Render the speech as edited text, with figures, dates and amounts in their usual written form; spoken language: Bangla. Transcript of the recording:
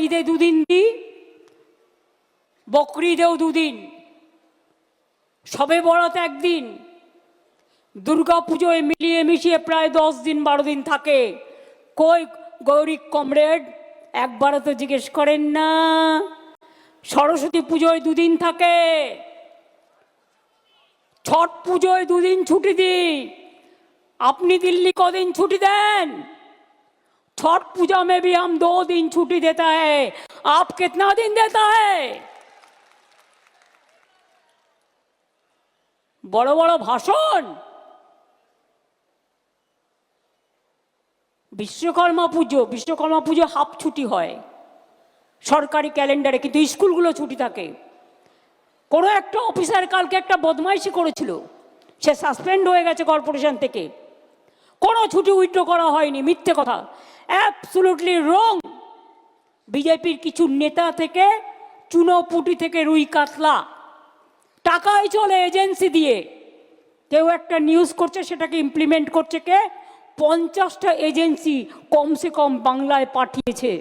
ঈদে 2 দিন দিই, বকরি ঈদেও 2 দিন, সবে বরাত 1 দিন, দুর্গা পুজোয় মিলিয়ে মিশিয়ে প্রায় 10 দিন 12 দিন থাকে। কই গৌরী কমরেড, একবারও তো জিজ্ঞেস করেন না। সরস্বতী পুজোয় 2 দিন থাকে, ছট পুজোয় 2 दिन ছুটি দিই। আপনি दिल्ली कदिन छुट्टी दें? छठ पूजा में भी हम 2 दिन छुट्टी देता है, आप कितना दिन देता है? बड़ो बड़ो भाषण। विश्वकर्मा पुजो हाफ छुट्टी है सरकारी कैलेंडारे, किन्तु स्कूलगुलो छुट्टी थाके। কোনো একটা অফিসার কালকে একটা বদমাইশি করেছিল, সে সাসপেন্ড হয়ে গেছে কর্পোরেশন থেকে, কোনো ছুটি উইথড্র করা হয়নি। মিথ্যে কথা, অ্যাবসলিউটলি রং। বিজেপির কিছু নেতা থেকে চুনোপুটি থেকে রুই কাতলা টাকায় চলে এজেন্সি দিয়ে। কেউ একটা নিউজ করছে, সেটাকে ইমপ্লিমেন্ট করছে কে? 50টা এজেন্সি কমসে কম বাংলায় পাঠিয়েছে।